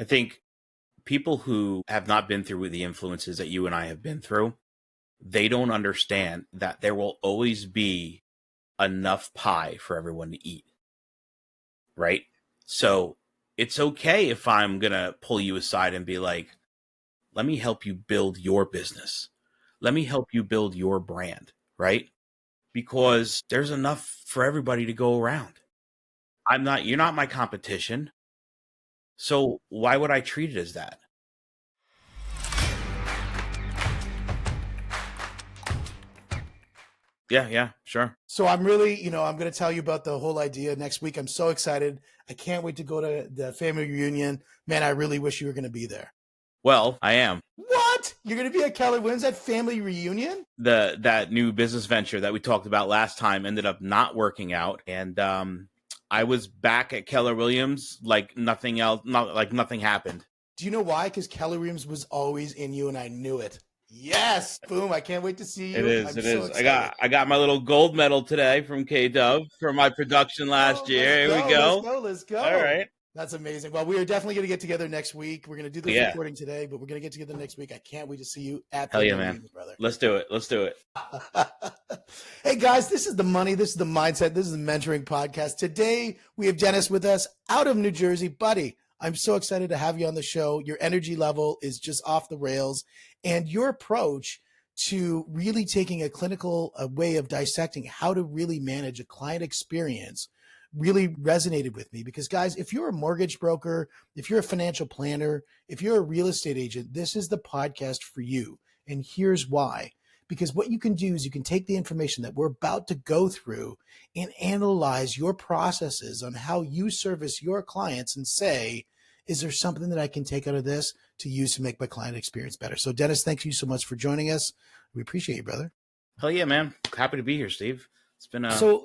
I think people who have not been through the influences that you and I have been through, they don't understand that there will always be enough pie for everyone to eat, right? So it's okay if I'm going to pull you aside and be like, let me help you build your business. Let me help you build your brand, right? Because there's enough for everybody to go around. You're not my competition. So why would I treat it as that? Yeah, sure. So I'm really, I'm going to tell you about the whole idea next week. I'm so excited. I can't wait to go to the family reunion. Man, I really wish you were going to be there. Well, I am. What? You're going to be at Keller Williams at family reunion? That new business venture that we talked about last time ended up not working out, and I was back at Keller Williams like nothing else, not like nothing happened. Do you know why? Because Keller Williams was always in you, and I knew it. Yes, boom! I can't wait to see you. It is. I got my little gold medal today from K-Dove for my production last year. Here we go. Let's go. All right. That's amazing. Well, we are definitely going to get together next week. We're going to do this recording today, but we're going to get together next week. I can't wait to see you at the man, brother. Let's do it. Hey guys, this is the money. This is the mindset. This is the mentoring podcast. Today we have Dennis with us out of New Jersey. Buddy, I'm so excited to have you on the show. Your energy level is just off the rails, and your approach to really taking a clinical way of dissecting how to really manage a client experience really resonated with me. Because guys, if you're a mortgage broker, if you're a financial planner, if you're a real estate agent, this is the podcast for you. And here's why. Because what you can do is you can take the information that we're about to go through and analyze your processes on how you service your clients and say, is there something that I can take out of this to use to make my client experience better? So Dennis, thank you so much for joining us. We appreciate you, brother. Hell yeah, man. Happy to be here, Steve. It's been So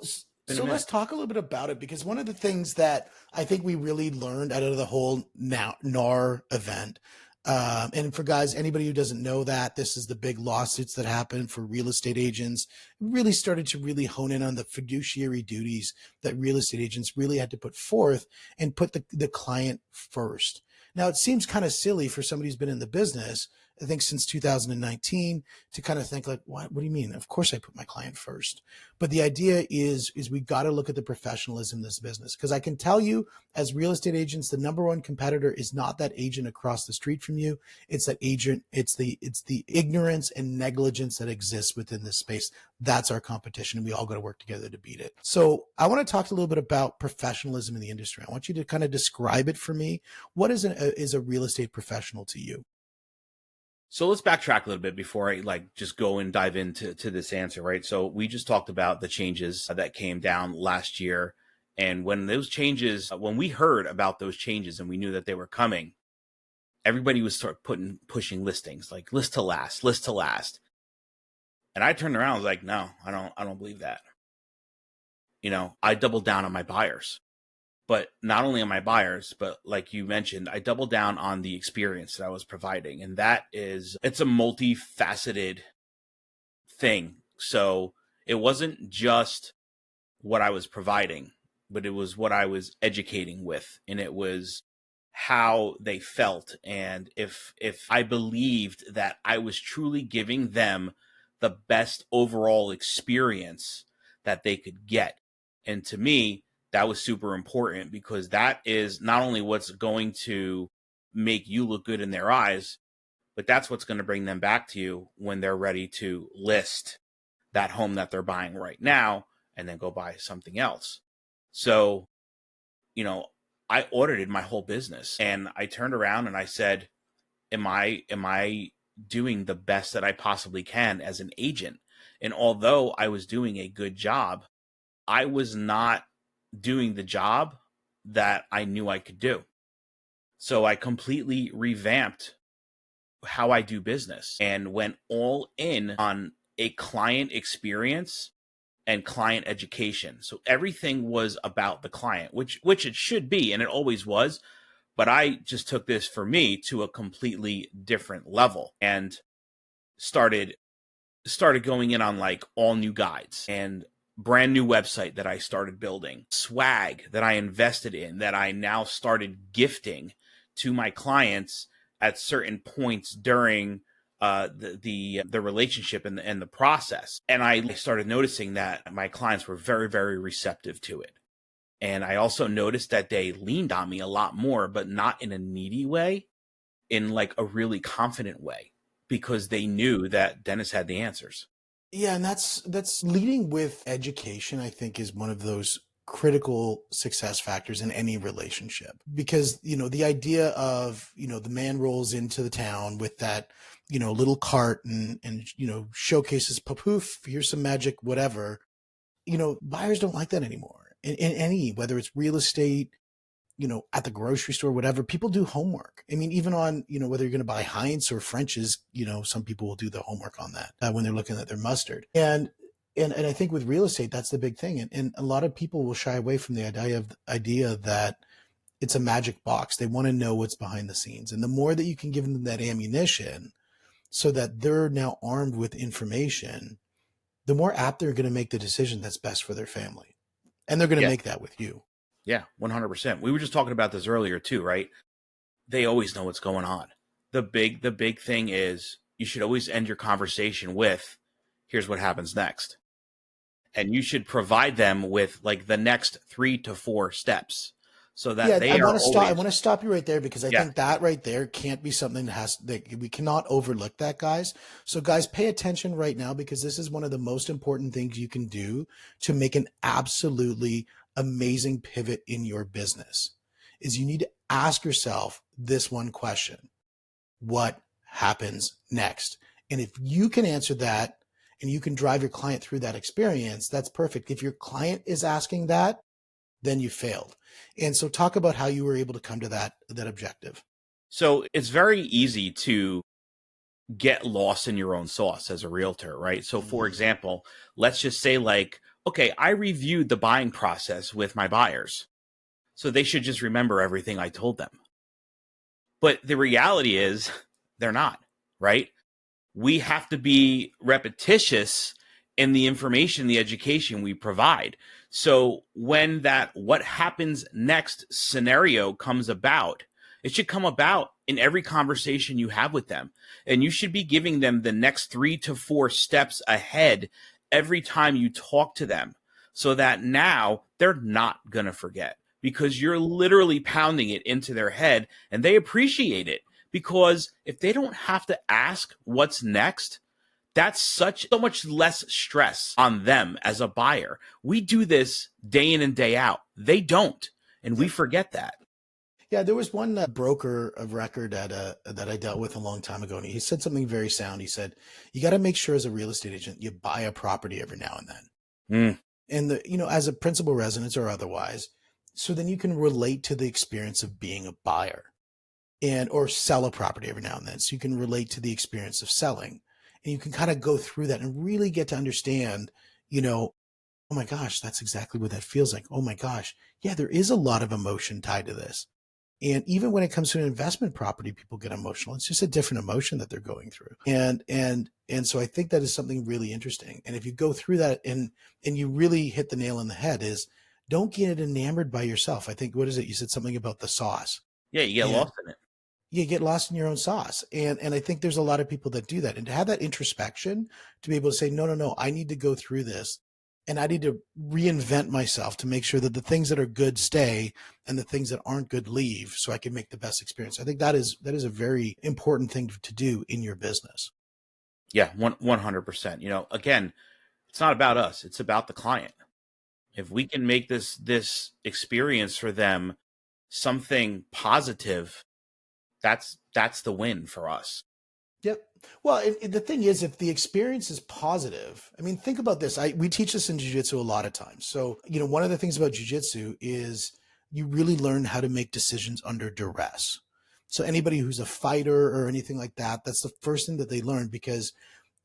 let's talk a little bit about it, because one of the things that I think we really learned out of the whole NAR event, and for guys, anybody who doesn't know that, this is the big lawsuits that happened for real estate agents, really started to really hone in on the fiduciary duties that real estate agents really had to put forth and put the client first. Now, it seems kind of silly for somebody who's been in the business, I think since 2019, to kind of think like, what do you mean? Of course I put my client first. But the idea is we got to look at the professionalism in this business. Because I can tell you, as real estate agents, the number one competitor is not that agent across the street from you. It's that agent. It's the ignorance and negligence that exists within this space. That's our competition, and we all got to work together to beat it. So I want to talk a little bit about professionalism in the industry. I want you to kind of describe it for me. What is a real estate professional to you? So let's backtrack a little bit before I just go and dive into this answer, right? So we just talked about the changes that came down last year. And when those changes, when we heard about those changes and we knew that they were coming, everybody would start pushing listings, like list to last. And I turned around, I was like, no, I don't believe that. I doubled down on my buyers. But not only on my buyers, but like you mentioned, I doubled down on the experience that I was providing. And it's a multifaceted thing. So it wasn't just what I was providing, but it was what I was educating with. And it was how they felt. And if I believed that I was truly giving them the best overall experience that they could get. And to me, that was super important, because that is not only what's going to make you look good in their eyes, but that's what's going to bring them back to you when they're ready to list that home that they're buying right now and then go buy something else. So, I audited my whole business, and I turned around and I said, am I doing the best that I possibly can as an agent? And although I was doing a good job, I was not doing the job that I knew I could do. So I completely revamped how I do business and went all in on a client experience and client education. So everything was about the client, which it should be, and it always was. But I just took this for me to a completely different level and started going in on all new guides and brand new website that I started building, swag that I invested in, that I now started gifting to my clients at certain points during the relationship and the process. And I started noticing that my clients were very, very receptive to it. And I also noticed that they leaned on me a lot more, but not in a needy way, in like a really confident way, because they knew that Dennis had the answers. Yeah, and that's leading with education, I think, is one of those critical success factors in any relationship. Because, the idea of, the man rolls into the town with that, little cart and showcases poof, here's some magic, whatever. Buyers don't like that anymore. In any, whether it's real estate, at the grocery store, whatever, people do homework. I mean, even on, whether you're going to buy Heinz or French's, some people will do the homework on that when they're looking at their mustard. And I think with real estate, that's the big thing. And a lot of people will shy away from the idea that it's a magic box. They want to know what's behind the scenes. And the more that you can give them that ammunition so that they're now armed with information, the more apt they're going to make the decision that's best for their family. And they're going to Yeah. make that with you. Yeah, 100%. We were just talking about this earlier too, right? They always know what's going on. The big thing is you should always end your conversation with, here's what happens next. And you should provide them with like the next 3 to 4 steps so that they are always... I want to stop you right there, because I think that right there can't be something that we cannot overlook that, guys. So guys, pay attention right now, because this is one of the most important things you can do to make an absolutely amazing pivot in your business. Is you need to ask yourself this one question: what happens next? And if you can answer that and you can drive your client through that experience, that's perfect. If your client is asking that, then you failed. And so talk about how you were able to come to that objective. So it's very easy to get lost in your own sauce as a realtor, right? So for example, let's just say like, okay, I reviewed the buying process with my buyers, so they should just remember everything I told them. But the reality is they're not, right? We have to be repetitious in the information, the education we provide. So when that what happens next scenario comes about, it should come about in every conversation you have with them. And you should be giving them the next 3 to 4 steps ahead every time you talk to them, so that now they're not going to forget, because you're literally pounding it into their head, and they appreciate it. Because if they don't have to ask what's next, that's so much less stress on them as a buyer. We do this day in and day out. They don't, and we forget that. Yeah, there was one broker of record that I dealt with a long time ago, and he said something very sound. He said, you got to make sure as a real estate agent, you buy a property every now and then. And as a principal residence or otherwise, so then you can relate to the experience of being a buyer, or sell a property every now and then. So you can relate to the experience of selling, and you can kind of go through that and really get to understand, oh my gosh, that's exactly what that feels like. Oh my gosh. Yeah, there is a lot of emotion tied to this. And even when it comes to an investment property, people get emotional. It's just a different emotion that they're going through. And so I think that is something really interesting. And if you go through that and you really hit the nail on the head, is don't get enamored by yourself. I think, what is it? You said something about the sauce. Yeah, you get lost in it. You get lost in your own sauce. And I think there's a lot of people that do that. And to have that introspection, to be able to say, no, I need to go through this. And I need to reinvent myself to make sure that the things that are good stay and the things that aren't good leave, so I can make the best experience. I think that is a very important thing to do in your business. Yeah, 100%. Again, it's not about us. It's about the client. If we can make this experience for them something positive, that's the win for us. Yep. Well, the thing is, if the experience is positive, I mean, think about this. We teach this in jiu-jitsu a lot of times. So, one of the things about jiu-jitsu is you really learn how to make decisions under duress. So anybody who's a fighter or anything like that, that's the first thing that they learn, because,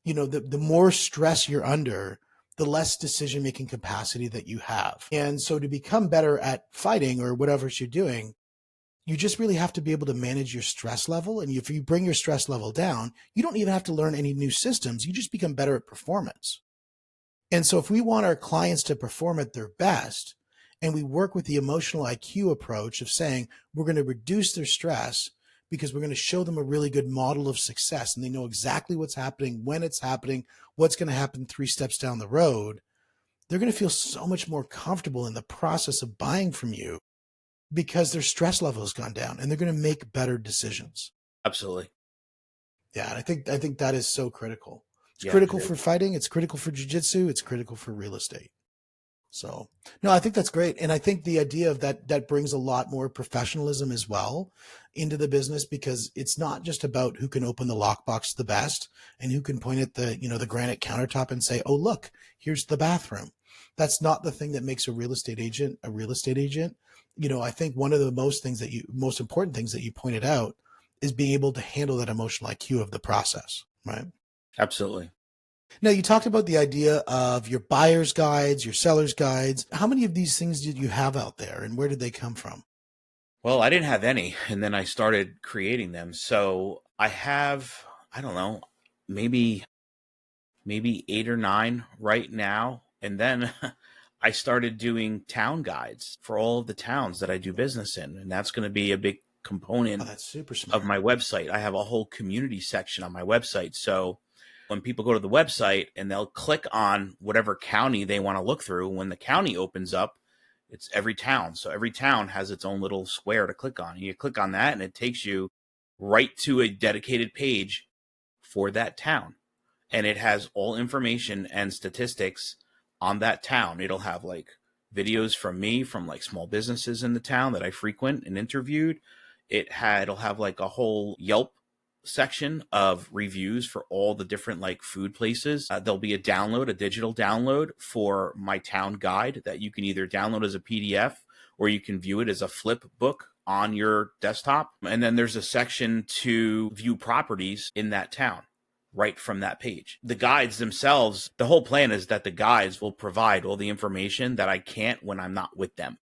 the more stress you're under, the less decision-making capacity that you have. And so to become better at fighting or whatever you're doing, you just really have to be able to manage your stress level. And if you bring your stress level down, you don't even have to learn any new systems. You just become better at performance. And so if we want our clients to perform at their best, And we work with the emotional IQ approach of saying we're going to reduce their stress because we're going to show them a really good model of success, and they know exactly what's happening, when it's happening, what's going to happen 3 steps down the road. They're going to feel so much more comfortable in the process of buying from you because their stress level has gone down, and they're going to make better decisions. Absolutely. Yeah, and I think that is so critical. It's Yeah, critical for fighting, it's critical for jiu-jitsu, it's critical for real estate. So, no, I think that's great. And I think the idea of that brings a lot more professionalism as well into the business, because it's not just about who can open the lockbox the best and who can point at the, the granite countertop and say, "Oh, look, here's the bathroom." That's not the thing that makes a real estate agent a real estate agent. I think one of the most important things that you pointed out is being able to handle that emotional IQ of the process, right? absolutely. Now, you talked about the idea of your buyer's guides, your seller's guides. How many of these things did you have out there, and where did they come from? Well, I didn't have any, and then I started creating them. So I have, I don't know, maybe 8 or 9 right now. And then I started doing town guides for all of the towns that I do business in. And that's going to be a big Oh, component that's super of smart. my website. I have a whole community section on my website. So when people go to the website and they'll click on whatever county they want to look through, when the county opens up, it's every town. So every town has its own little square to click on. And you click on that and it takes you right to a dedicated page for that town. And it has all information and statistics on that town. It'll have like videos from me from like small businesses in the town that I frequent and interviewed. It'll have like a whole Yelp section of reviews for all the different like food places. There'll be a digital download for my town guide that you can either download as a PDF or you can view it as a flip book on your desktop. And then there's a section to view properties in that town right from that page. The guides themselves, the whole plan is that the guides will provide all the information that I can't when I'm not with them.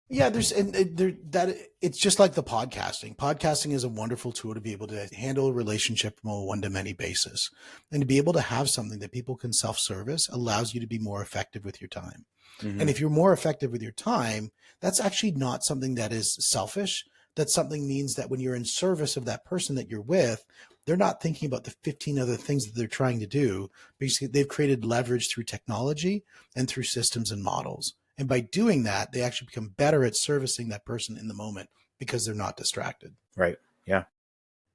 Yeah, it's just like the podcasting. Podcasting is a wonderful tool to be able to handle a relationship from a one-to-many basis, and to be able to have something that people can self-service allows you to be more effective with your time. And if you're more effective with your time, that's actually not something that is selfish. That's something means that when you're in service of that person that you're with, they're not thinking about the 15 other things that they're trying to do. Basically, they've created leverage through technology and through systems and models. And by doing that, they actually become better at servicing that person in the moment because they're not distracted. Right. Yeah.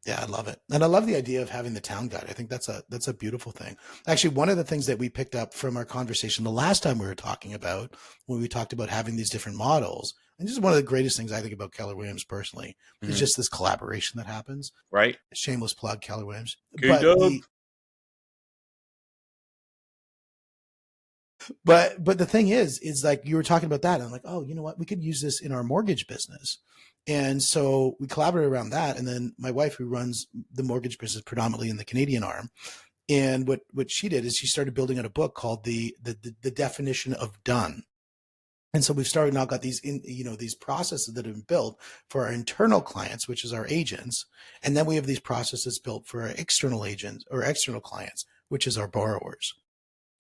Yeah, I love it. And I love the idea of having the town guide. I think that's a beautiful thing. Actually, one of the things that we picked up from our conversation the last time we were talking about, when we talked about having these different models, and this is one of the greatest things I think about Keller Williams personally, is just this collaboration that happens. Right. Shameless plug, Keller Williams. Kingdom. But the thing is like you were talking about that. And I'm like, oh, you know what? We could use this in our mortgage business. And so we collaborated around that. And then my wife, who runs the mortgage business predominantly in the Canadian arm, and what she did is she started building out a book called the definition of done. And so we've started now got these processes that have been built for our internal clients, which is our agents. And then we have these processes built for our external agents or external clients, which is our borrowers.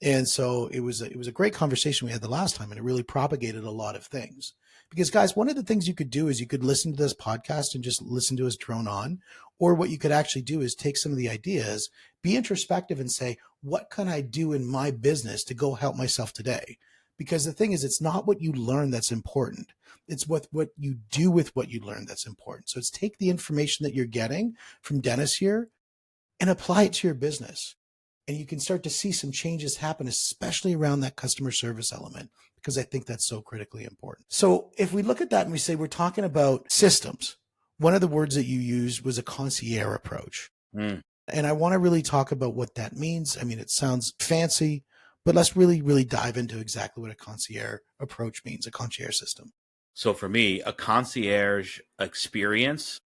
And so it was a great conversation we had the last time, and it really propagated a lot of things. Because guys, one of the things you could do is you could listen to this podcast and just listen to us drone on, or what you could actually do is take some of the ideas, be introspective and say, what can I do in my business to go help myself today? Because the thing is, it's not what you learn that's important. It's what you do with what you learn that's important. So it's take the information that you're getting from Dennis here and apply it to your business. And you can start to see some changes happen, especially around that customer service element, because I think that's so critically important. So if we look at that and we say we're talking about systems, one of the words that you used was a concierge approach. Mm. And I want to really talk about what that means. I mean, it sounds fancy, but let's really, really dive into exactly what a concierge approach means, a concierge system. So for me, a concierge experience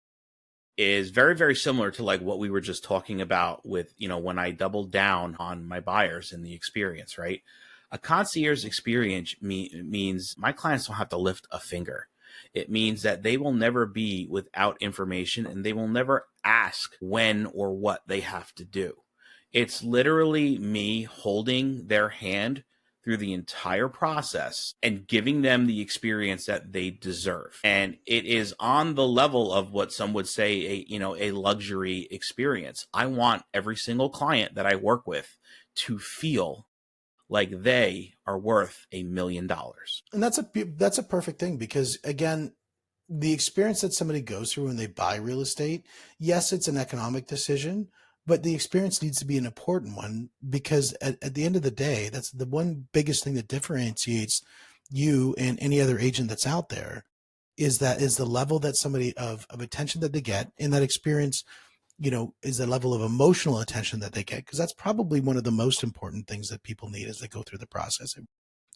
is very, very similar to like what we were just talking about with, when I doubled down on my buyers and the experience, right? A concierge experience means my clients don't have to lift a finger. It means that they will never be without information and they will never ask when or what they have to do. It's literally me holding their hand through the entire process and giving them the experience that they deserve. And it is on the level of what some would say a luxury experience. I want every single client that I work with to feel like they are worth $1 million. And that's a perfect thing, because again, the experience that somebody goes through when they buy real estate, yes, it's an economic decision, but the experience needs to be an important one, because at the end of the day, that's the one biggest thing that differentiates you and any other agent that's out there, is the level that somebody of attention that they get in that experience, is the level of emotional attention that they get, because that's probably one of the most important things that people need as they go through the process.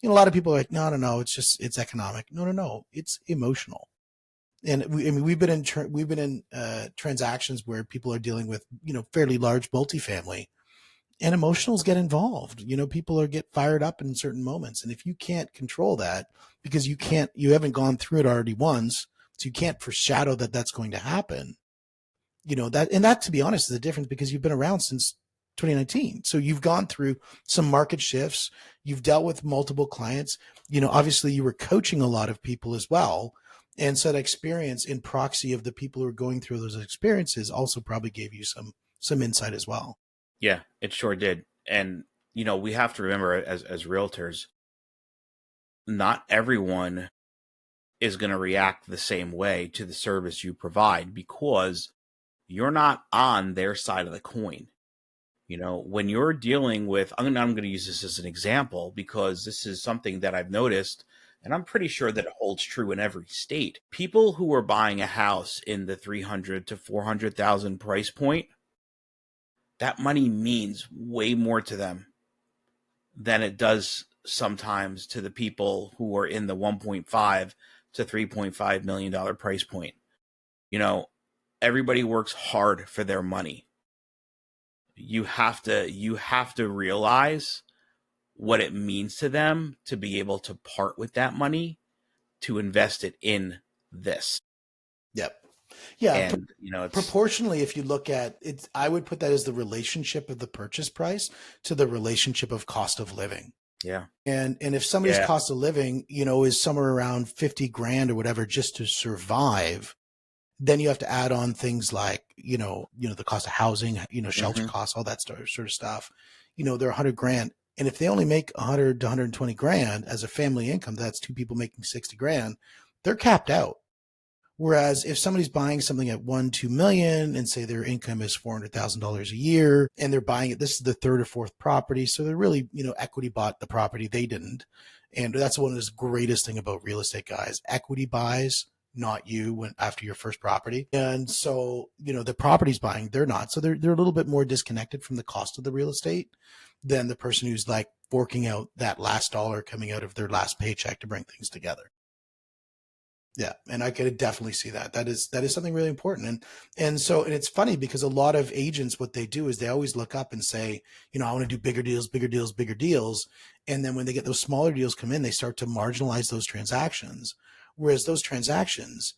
A lot of people are like, no, it's economic. No, it's emotional. And we've been in transactions where people are dealing with, fairly large multifamily, and emotionals get involved. People get fired up in certain moments. And if you can't control that, because you haven't gone through it already once, so you can't foreshadow that that's going to happen. That, to be honest, is the difference, because you've been around since 2019. So you've gone through some market shifts. You've dealt with multiple clients. Obviously you were coaching a lot of people as well. And so that experience in proxy of the people who are going through those experiences also probably gave you some insight as well. Yeah, it sure did. And, we have to remember as realtors, not everyone is going to react the same way to the service you provide, because you're not on their side of the coin. When you're dealing with, I'm going to use this as an example, because this is something that I've noticed, and I'm pretty sure that it holds true in every state. People who are buying a house in the 300 to 400,000 price point, that money means way more to them than it does sometimes to the people who are in the 1.5 to 3.5 million dollar price point. Everybody works hard for their money. You have to realize what it means to them to be able to part with that money to invest it in this. Yep. Yeah. And, proportionally, if you look at it, I would put that as the relationship of the purchase price to the relationship of cost of living. Yeah. And if somebody's cost of living, is somewhere around 50 grand or whatever just to survive, then you have to add on things like, the cost of housing, shelter costs, all that sort of stuff. They're 100 grand. And if they only make 100 to 120 grand as a family income, that's two people making 60 grand, they're capped out. Whereas if somebody's buying something at 1-2 million and say their income is $400,000 a year, and they're buying it, this is the third or fourth property. So they're really, equity bought the property. They didn't. And that's one of the greatest thing about real estate, guys. Equity buys, not you, after your first property. And so, the property's buying, they're not. So they're a little bit more disconnected from the cost of the real estate than the person who's like forking out that last dollar coming out of their last paycheck to bring things together. Yeah. And I could definitely see that. That is something really important. And it's funny, because a lot of agents, what they do is they always look up and say, I want to do bigger deals, bigger deals, bigger deals. And then when they get those smaller deals come in, they start to marginalize those transactions. Whereas those transactions,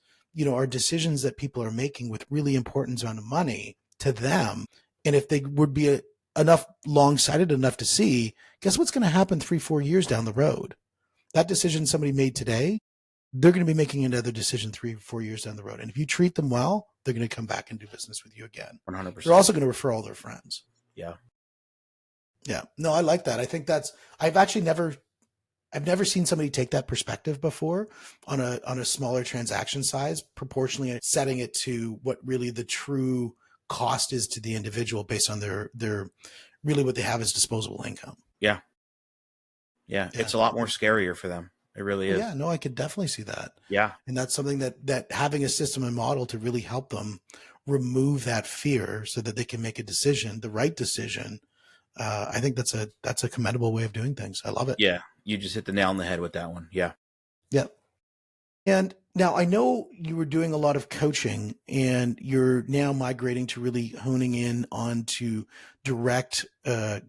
are decisions that people are making with really important amount of money to them. And if they would be enough long-sighted enough to see, guess what's going to happen 3-4 years down the road? That decision somebody made today, they're going to be making another decision 3-4 years down the road. And if you treat them well, they're going to come back and do business with you again. 100%. They're also going to refer all their friends. Yeah. Yeah. No, I like that. I think I've never seen somebody take that perspective before on a smaller transaction size, proportionally setting it to what really the true cost is to the individual based on their really what they have as disposable income. Yeah. Yeah. It's a lot more scarier for them. It really is. Yeah, no, I could definitely see that. Yeah. And that's something that having a system and model to really help them remove that fear so that they can make a decision, the right decision. I think that's a commendable way of doing things. I love it. Yeah. You just hit the nail on the head with that one. Yeah. Yeah. And now I know you were doing a lot of coaching, and you're now migrating to really honing in onto direct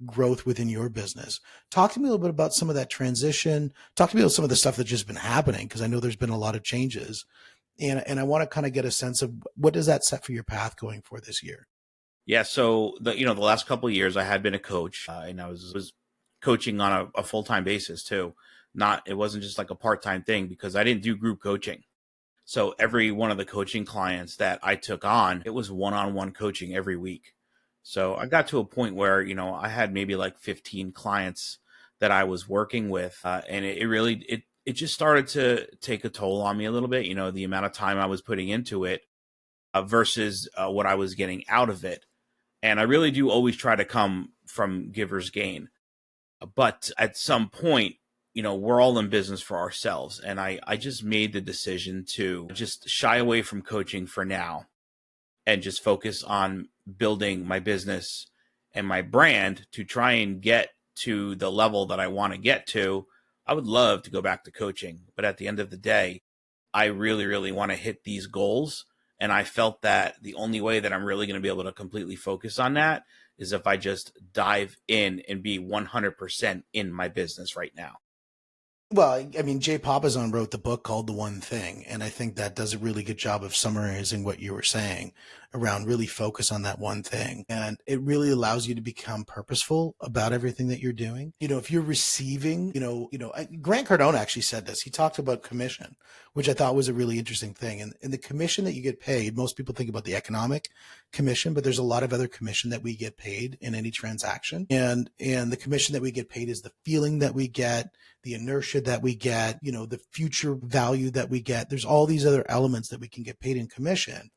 growth within your business. Talk to me a little bit about some of that transition. Talk to me about some of the stuff that's just been happening, because I know there's been a lot of changes, and I want to kind of get a sense of what does that set for your path going for this year? Yeah. So the last couple of years I had been a coach, and I was coaching on a full-time basis too. It wasn't just like a part-time thing, because I didn't do group coaching. So every one of the coaching clients that I took on, it was one-on-one coaching every week. So I got to a point where, I had maybe like 15 clients that I was working with. And it really, it just started to take a toll on me a little bit, the amount of time I was putting into it versus what I was getting out of it. And I really do always try to come from giver's gain. But at some point, we're all in business for ourselves. And I just made the decision to just shy away from coaching for now and just focus on building my business and my brand to try and get to the level that I want to get to. I would love to go back to coaching, but at the end of the day, I really, really want to hit these goals. And I felt that the only way that I'm really going to be able to completely focus on that is if I just dive in and be 100% in my business right now. Well, I mean, Jay Papasan wrote the book called The One Thing, and I think that does a really good job of summarizing what you were saying around really focus on that one thing. And it really allows you to become purposeful about everything that you're doing. If you're receiving, Grant Cardone actually said this. He talked about commission, which I thought was a really interesting thing. And the commission that you get paid, most people think about the economic commission, but there's a lot of other commission that we get paid in any transaction. And the commission that we get paid is the feeling that we get, the inertia that we get, the future value that we get. There's all these other elements that we can get paid in commission.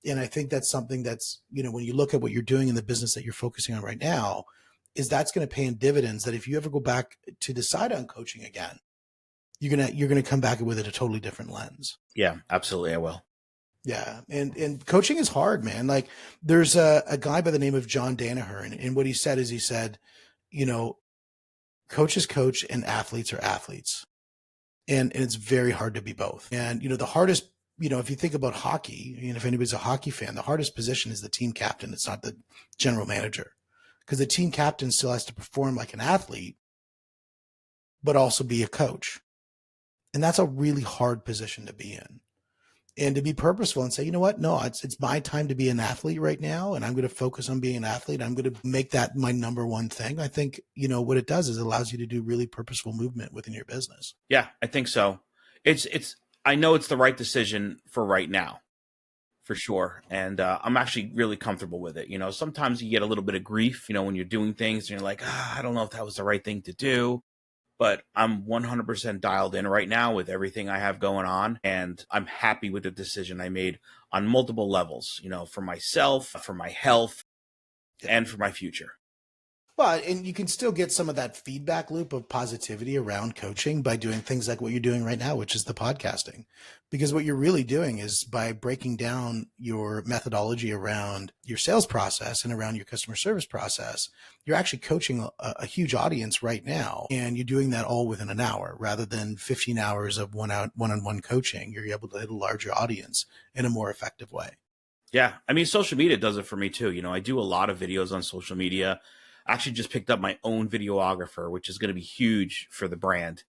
And I think that's something that's, when you look at what you're doing in the business that you're focusing on right now, is that's going to pay in dividends that if you ever go back to decide on coaching again, you're going to come back with it a totally different lens. Yeah, absolutely. I will. Yeah. And coaching is hard, man. Like there's a guy by the name of John Danaher. And what he said is coaches coach and athletes are athletes. And it's very hard to be both. And, the hardest, if you think about hockey, if anybody's a hockey fan, the hardest position is the team captain. It's not the general manager, because the team captain still has to perform like an athlete, but also be a coach. And that's a really hard position to be in. And to be purposeful and say, you know what? No, it's my time to be an athlete right now. And I'm going to focus on being an athlete. I'm going to make that my number one thing. I think, what it does is it allows you to do really purposeful movement within your business. Yeah, I think so. I know it's the right decision for right now, for sure. And I'm actually really comfortable with it. Sometimes you get a little bit of grief, when you're doing things and you're like, I don't know if that was the right thing to do. But I'm 100% dialed in right now with everything I have going on. And I'm happy with the decision I made on multiple levels, for myself, for my health, and for my future. Well, and you can still get some of that feedback loop of positivity around coaching by doing things like what you're doing right now, which is the podcasting. Because what you're really doing is by breaking down your methodology around your sales process and around your customer service process, you're actually coaching a huge audience right now. And you're doing that all within an hour rather than 15 hours of one-on-one coaching. You're able to hit a larger audience in a more effective way. Yeah. I mean, social media does it for me too. I do a lot of videos on social media. I actually just picked up my own videographer, which is going to be huge for the brand.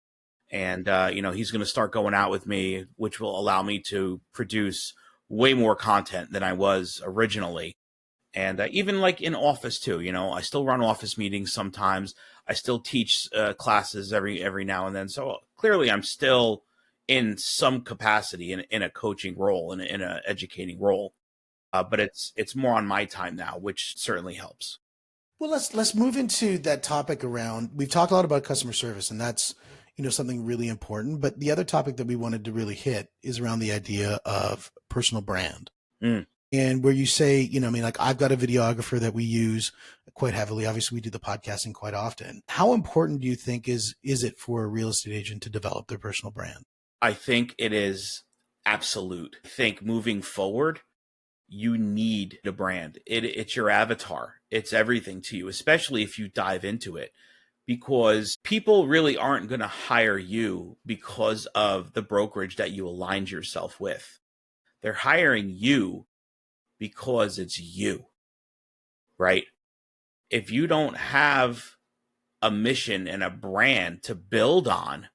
And, he's going to start going out with me, which will allow me to produce way more content than I was originally. And even like in office too, I still run office meetings sometimes. I still teach classes every now and then. So clearly I'm still in some capacity in a coaching role, in a educating role. But it's more on my time now, which certainly helps. Well, let's move into that topic around, we've talked a lot about customer service, and that's, something really important. But the other topic that we wanted to really hit is around the idea of personal brand. And where you say, like I've got a videographer that we use quite heavily. Obviously, we do the podcasting quite often. How important do you think is it for a real estate agent to develop their personal brand? I think it is absolute. I think moving forward, you need a brand. It's your avatar. It's everything to you, especially if you dive into it, because people really aren't going to hire you because of the brokerage that you aligned yourself with. They're hiring you because it's you, right? If you don't have a mission and a brand to build on,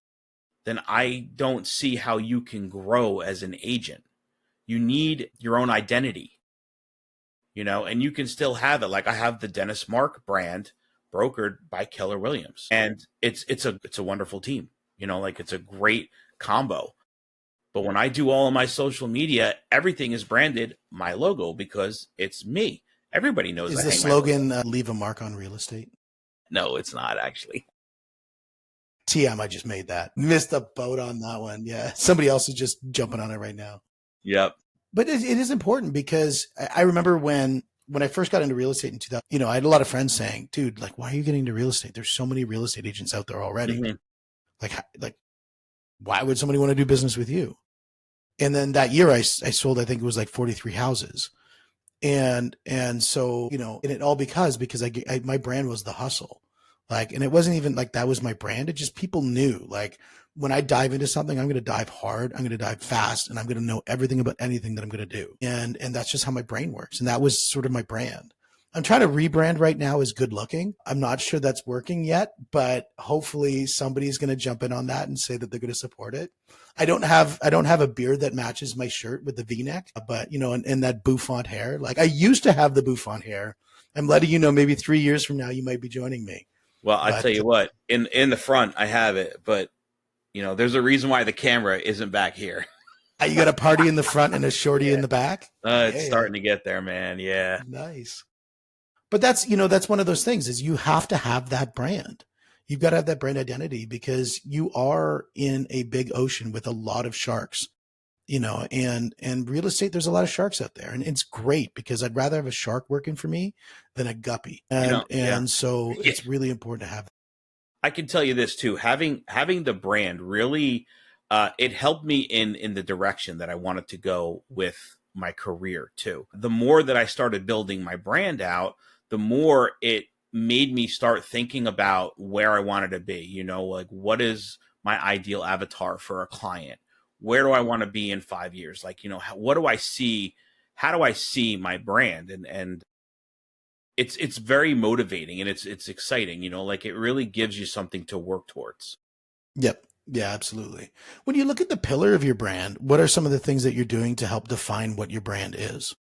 then I don't see how you can grow as an agent. You need your own identity, and you can still have it. Like I have the Dennis Mark brand, brokered by Keller Williams. And it's a wonderful team. Like it's a great combo. But when I do all of my social media, everything is branded my logo because it's me. Everybody knows Is I the hang my logo. slogan leave a mark on real estate? No, it's not actually. TM, I just made that. Missed the boat on that one. Yeah. Somebody else is just jumping on it right now. Yep. But it is important because I remember when I first got into real estate in 2000, I had a lot of friends saying, dude, like, why are you getting into real estate? There's so many real estate agents out there already. Mm-hmm. Like, why would somebody want to do business with you? And then that year I sold, I think it was like 43 houses. And so, and it all because my brand was the hustle. Like, and it wasn't even like that was my brand. It just, people knew, like, when I dive into something, I'm going to dive hard, I'm going to dive fast, and I'm going to know everything about anything that I'm going to do. And that's just how my brain works. And that was sort of my brand. I'm trying to rebrand right now as good looking. I'm not sure that's working yet, but hopefully somebody's going to jump in on that and say that they're going to support it. I don't have a beard that matches my shirt with the V-neck, but and that bouffant hair. Like I used to have the bouffant hair. I'm letting you know, maybe 3 years from now, you might be joining me. Well, I tell you what, in the front, I have it, but there's a reason why the camera isn't back here. You got a party in the front and a shorty in the back. It's starting to get there, man. Yeah. Nice. But that's one of those things is you have to have that brand. You've got to have that brand identity because you are in a big ocean with a lot of sharks, and real estate, there's a lot of sharks out there, and it's great because I'd rather have a shark working for me than a guppy. And so it's really important to have. I can tell you this too, having the brand really, it helped me in the direction that I wanted to go with my career too. The more that I started building my brand out, the more it made me start thinking about where I wanted to be, like what is my ideal avatar for a client? Where do I want to be in 5 years? Like, what do I see? How do I see my brand? And it's very motivating and it's exciting, like it really gives you something to work towards. Yep. Yeah, absolutely. When you look at the pillar of your brand, what are some of the things that you're doing to help define what your brand is?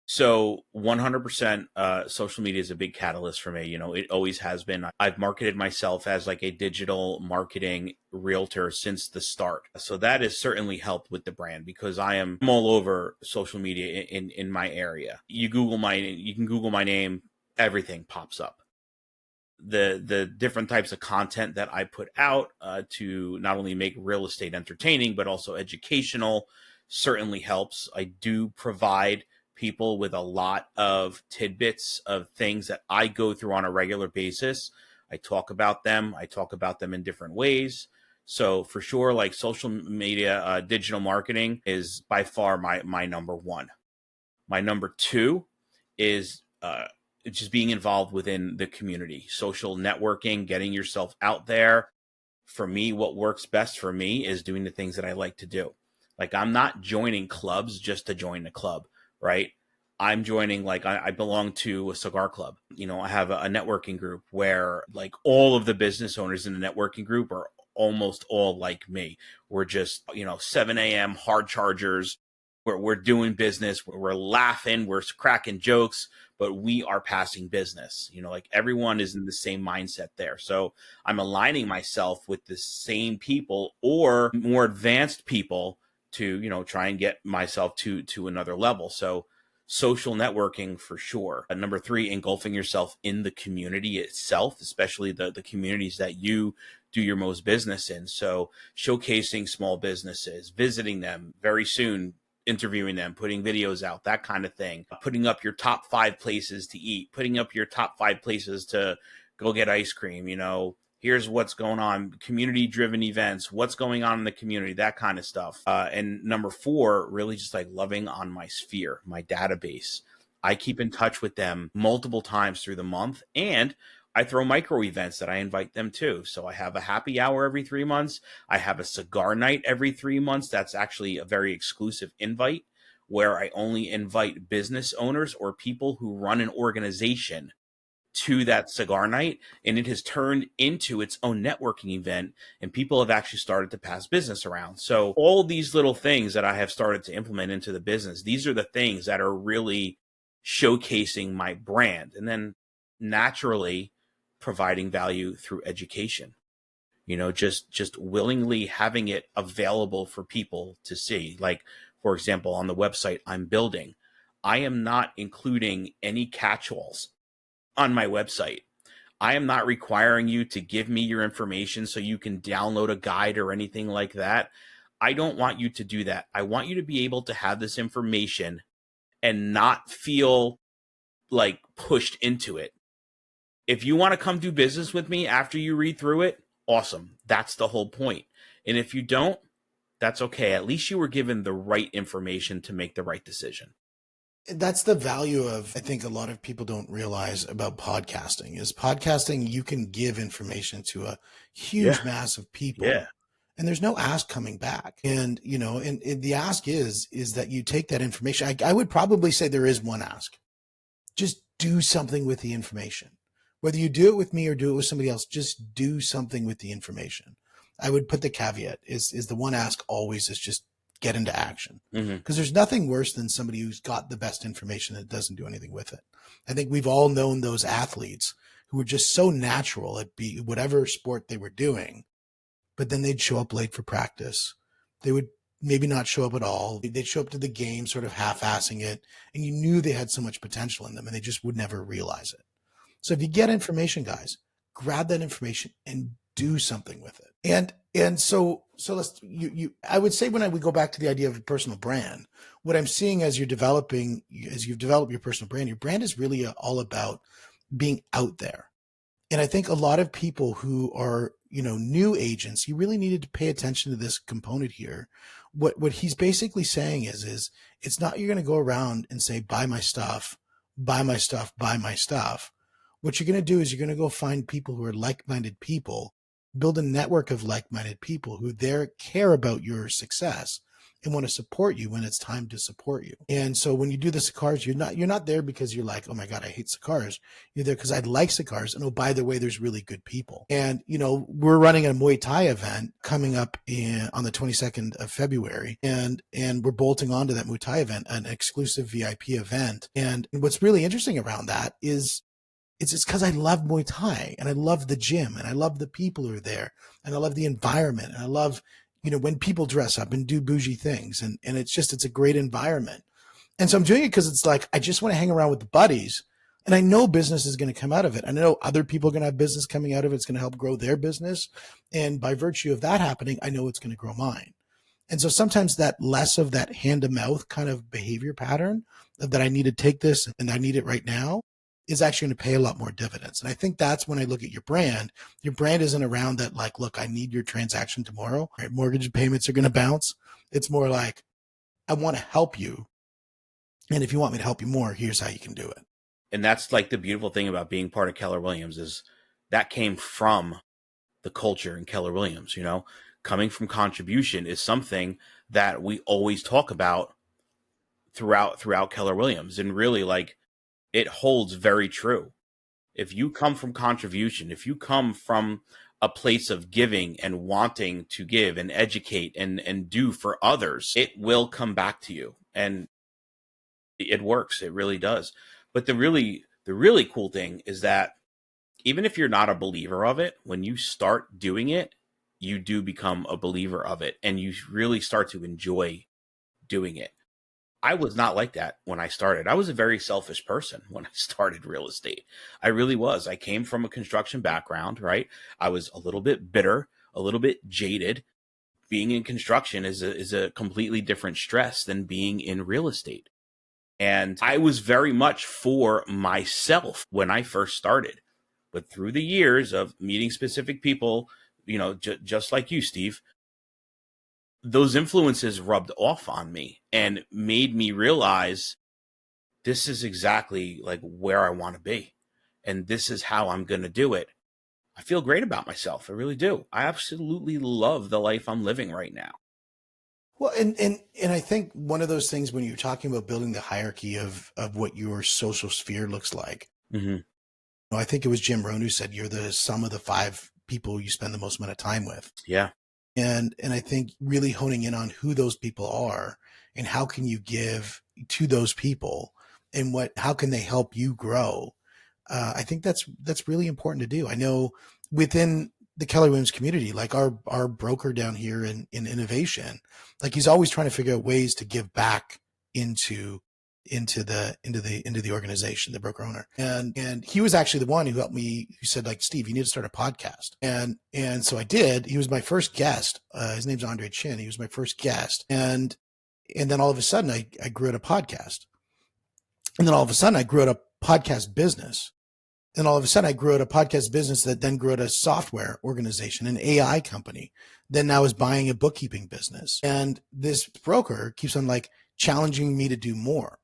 So 100% social media is a big catalyst for me. It always has been. I've marketed myself as like a digital marketing realtor since the start. So that has certainly helped with the brand because I'm all over social media in my area. You can Google my name, everything pops up. The different types of content that I put out to not only make real estate entertaining, but also educational certainly helps. I do provide people with a lot of tidbits of things that I go through on a regular basis. I talk about them in different ways. So for sure, like social media, digital marketing is by far my number one. My number two is just being involved within the community, social networking, getting yourself out there. For me, what works best for me is doing the things that I like to do. Like I'm not joining clubs just to join the club, right? I'm joining, like I belong to a cigar club. I have a networking group where like all of the business owners in the networking group are almost all like me. We're just, 7 a.m. hard chargers. We're doing business. We're laughing. We're cracking jokes, but we are passing business. Like everyone is in the same mindset there. So I'm aligning myself with the same people or more advanced people to, try and get myself to another level. So social networking for sure. Number three, engulfing yourself in the community itself, especially the communities that you do your most business in. So showcasing small businesses, visiting them very soon, interviewing them, putting videos out, that kind of thing, putting up your top 5 places to eat, putting up your top 5 places to go get ice cream, here's what's going on, community driven events, what's going on in the community, that kind of stuff. And number 4, really just like loving on my sphere, my database. I keep in touch with them multiple times through the month, and I throw micro events that I invite them to. So I have a happy hour every 3 months. I have a cigar night every 3 months. That's actually a very exclusive invite where I only invite business owners or people who run an organization to that cigar night, and it has turned into its own networking event, and people have actually started to pass business around. So all these little things that I have started to implement into the business, these are the things that are really showcasing my brand. And then naturally, providing value through education. Just willingly having it available for people to see. Like, for example, on the website I'm building, I am not including any catch-alls on my website. I am not requiring you to give me your information so you can download a guide or anything like that. I don't want you to do that. I want you to be able to have this information and not feel like pushed into it. If you want to come do business with me after you read through it, awesome. That's the whole point. And if you don't, that's okay. At least you were given the right information to make the right decision. That's the value of, I think a lot of people don't realize about podcasting is podcasting. You can give information to a huge mass of people. Yeah. And there's no ask coming back. And, and the ask is that you take that information. I would probably say there is one ask. Just do something with the information. Whether you do it with me or do it with somebody else, just do something with the information. I would put the caveat is the one ask always is just get into action. Because there's nothing worse than somebody who's got the best information that doesn't do anything with it. I think we've all known those athletes who were just so natural at whatever sport they were doing, but then they'd show up late for practice. They would maybe not show up at all. They'd show up to the game sort of half-assing it, and you knew they had so much potential in them, and they just would never realize it. So if you get information, guys, grab that information and do something with it. And so let's I would say we go back to the idea of a personal brand, what I'm seeing as you've developed your personal brand, your brand is really all about being out there. And I think a lot of people who are, new agents, you really needed to pay attention to this component here. What he's basically saying is it's not you're going to go around and say, buy my stuff, buy my stuff, buy my stuff. What you're going to do is you're going to go find people who are like-minded people, build a network of like-minded people who care about your success and want to support you when it's time to support you. And so when you do the cigars, you're not there because you're like, oh my God, I hate cigars. You're there because I like cigars. And oh, by the way, there's really good people. And, we're running a Muay Thai event coming up on the 22nd of February. And we're bolting onto that Muay Thai event, an exclusive VIP event. And what's really interesting around that is it's just because I love Muay Thai and I love the gym and I love the people who are there and I love the environment and I love, when people dress up and do bougie things and it's a great environment. And so I'm doing it because it's like, I just want to hang around with the buddies and I know business is going to come out of it. I know other people are going to have business coming out of it. It's going to help grow their business. And by virtue of that happening, I know it's going to grow mine. And so sometimes that less of that hand to mouth kind of behavior pattern that I need to take this and I need it right now is actually going to pay a lot more dividends. And I think that's when I look at your brand isn't around that like, look, I need your transaction tomorrow, right? Mortgage payments are going to bounce. It's more like, I want to help you. And if you want me to help you more, here's how you can do it. And that's like the beautiful thing about being part of Keller Williams is that came from the culture in Keller Williams, coming from contribution is something that we always talk about throughout Keller Williams. And really like, it holds very true. If you come from contribution, if you come from a place of giving and wanting to give and educate and do for others, it will come back to you. And it works. It really does. But the really cool thing is that even if you're not a believer of it, when you start doing it, you do become a believer of it and you really start to enjoy doing it. I was not like that when I started. I was a very selfish person when I started real estate. I really was. I came from a construction background, right? I was a little bit bitter, a little bit jaded. Being in construction is a completely different stress than being in real estate. And I was very much for myself when I first started. But through the years of meeting specific people, just like you, Steve, those influences rubbed off on me and made me realize this is exactly like where I want to be. And this is how I'm going to do it. I feel great about myself. I really do. I absolutely love the life I'm living right now. Well, and I think one of those things when you're talking about building the hierarchy of what your social sphere looks like, I think it was Jim Rohn who said you're the sum of the 5 people you spend the most amount of time with. Yeah. And I think really honing in on who those people are and how can you give to those people and how can they help you grow I think that's really important to do. I know within the Keller Williams community, like our broker down here in innovation, like he's always trying to figure out ways to give back into the organization, the broker owner. And he was actually the one who helped me, who said, like, Steve, you need to start a podcast. And so I did. He was my first guest. His name's Andre Chin. He was my first guest. And then all of a sudden I grew out a podcast. And then all of a sudden I grew out a podcast business. And all of a sudden I grew out a podcast business that then grew out a software organization, an AI company, then now is buying a bookkeeping business. And this broker keeps on like challenging me to do more.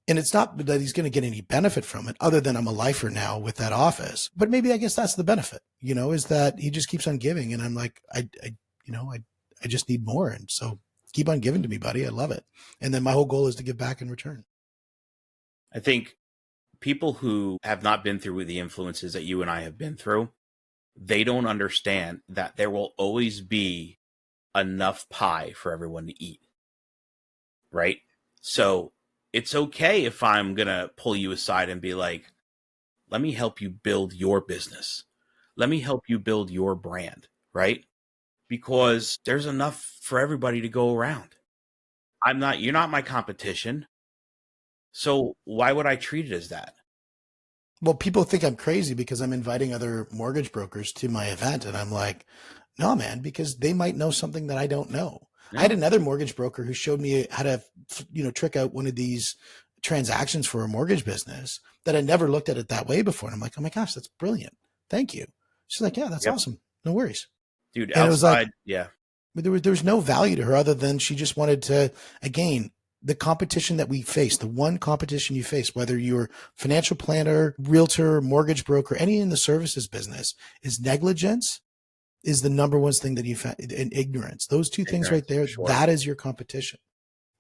And it's not that he's going to get any benefit from it other than I'm a lifer now with that office. But maybe I guess that's the benefit, is that he just keeps on giving. And I'm like, I just need more. And so keep on giving to me, buddy. I love it. And then my whole goal is to give back in return. I think people who have not been through the influences that you and I have been through, they don't understand that there will always be enough pie for everyone to eat. Right? So it's okay if I'm going to pull you aside and be like, let me help you build your business. Let me help you build your brand, right? Because there's enough for everybody to go around. You're not my competition. So why would I treat it as that? Well, people think I'm crazy because I'm inviting other mortgage brokers to my event. And I'm like, no, man, because they might know something that I don't know. No. I had another mortgage broker who showed me how to, trick out one of these transactions for a mortgage business that I never looked at it that way before. And I'm like, oh my gosh, that's brilliant. Thank you. She's like, yeah, that's awesome. No worries. Dude, and outside, it was like, yeah. But there was no value to her other than she just wanted to, again, the competition that we face, the one competition you face, whether you're financial planner, realtor, mortgage broker, any in the services business, is negligence is the number one thing that you found, in ignorance. Those two things right there, sure. That is your competition.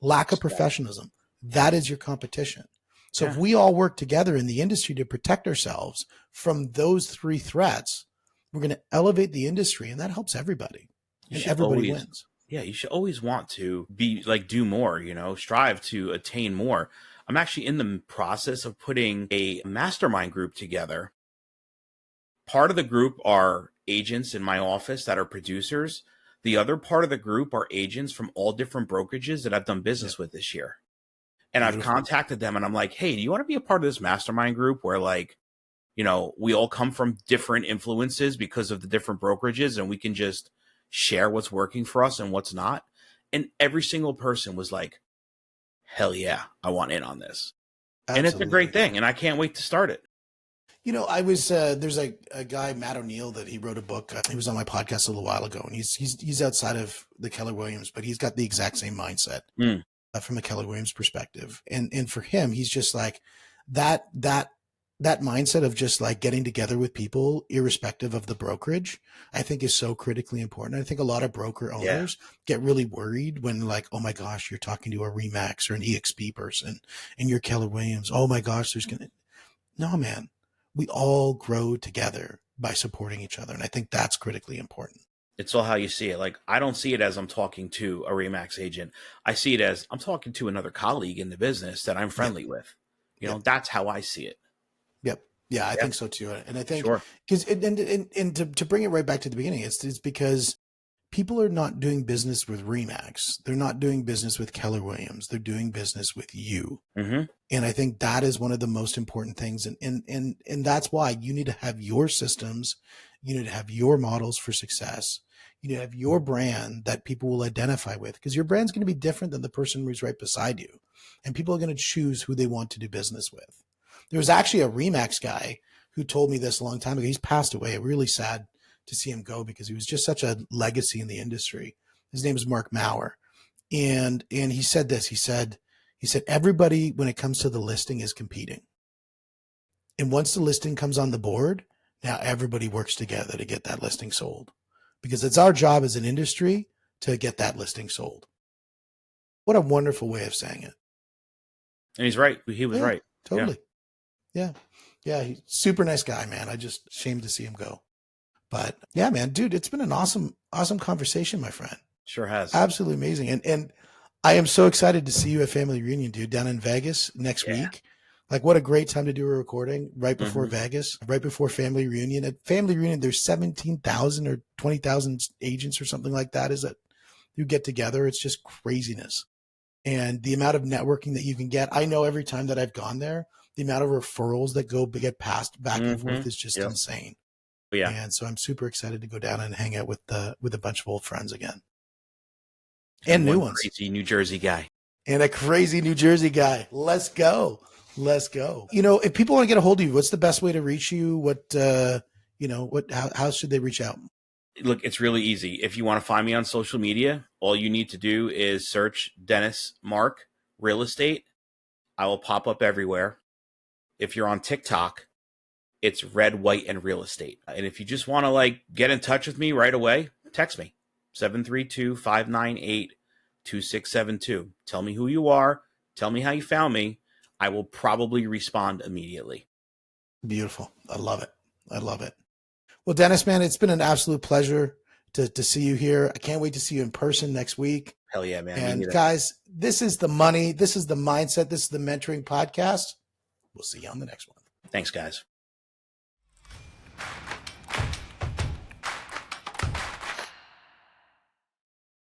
Lack of professionalism, that is your competition. So if we all work together in the industry to protect ourselves from those three threats, we're going to elevate the industry, and that helps everybody. And everybody wins. Yeah, you should always want to be like, do more, strive to attain more. I'm actually in the process of putting a mastermind group together. Part of the group are agents in my office that are producers. The other part of the group are agents from all different brokerages that I've done business with this year. And I've contacted them and I'm like, hey, do you want to be a part of this mastermind group where we all come from different influences because of the different brokerages and we can just share what's working for us and what's not? And every single person was like, hell yeah, I want in on this. Absolutely. And it's a great thing. And I can't wait to start it. I was, there's a guy, Matt O'Neill, that he wrote a book. He was on my podcast a little while ago, and he's outside of the Keller Williams, but he's got the exact same mindset from a Keller Williams perspective. And for him, he's just like that mindset of just like getting together with people, irrespective of the brokerage, I think is so critically important. I think a lot of broker owners get really worried when like, oh my gosh, you're talking to a Remax or an EXP person and you're Keller Williams. Oh my gosh, no, man. We all grow together by supporting each other. And I think that's critically important. It's all how you see it. Like, I don't see it as I'm talking to a Remax agent. I see it as I'm talking to another colleague in the business that I'm friendly with. That's how I see it. Yep. Yeah, I think so too. And I think because and to bring it right back to the beginning, it's because people are not doing business with Remax. They're not doing business with Keller Williams. They're doing business with you. Mm-hmm. And I think that is one of the most important things. And that's why you need to have your systems. You need to have your models for success. You need to have your brand that people will identify with, because your brand's going to be different than the person who's right beside you. And people are going to choose who they want to do business with. There was actually a Remax guy who told me this a long time ago. He's passed away. Really sad to see him go because he was just such a legacy in the industry. His name is Mark Maurer. And he said this, he said, everybody, when it comes to the listing, is competing. And once the listing comes on the board, now everybody works together to get that listing sold, because it's our job as an industry to get that listing sold. What a wonderful way of saying it. And he's right. He was right. Totally. Yeah. He's super nice guy, man. I just ashamed to see him go. But yeah, man, dude, it's been an awesome conversation, my friend. Sure has. Absolutely amazing. And I am so excited to see you at Family Reunion, dude, down in Vegas next week. Like, what a great time to do a recording right before Mm-hmm. Vegas, right before family reunion. At family reunion, there's 17,000 or 20,000 agents or something like that. Is that you get together? It's just craziness. And the amount of networking that you can get. I know every time that I've gone there, the amount of referrals that get passed back and Mm-hmm. forth is just Yep. insane. Yeah. And so I'm super excited to go down and hang out with a bunch of old friends again. And And new one ones. crazy New Jersey guy. And a crazy New Jersey guy. Let's go. Let's go. You know, if people want to get a hold of you, what's the best way to reach you? How should they reach out? Look, it's really easy. If you want to find me on social media, all you need to do is search Dennis Mark Real Estate. I will pop up everywhere. If you're on TikTok, it's Red, White, and Real Estate. And if you just want to like get in touch with me right away, text me 732-598-2672. Tell me who you are. Tell me how you found me. I will probably respond immediately. Beautiful. I love it. I love it. Well, Dennis, man, it's been an absolute pleasure to see you here. I can't wait to see you in person next week. Hell yeah, man. And guys, this is the money. This is the mindset. This is the mentoring podcast. We'll see you on the next one. Thanks, guys.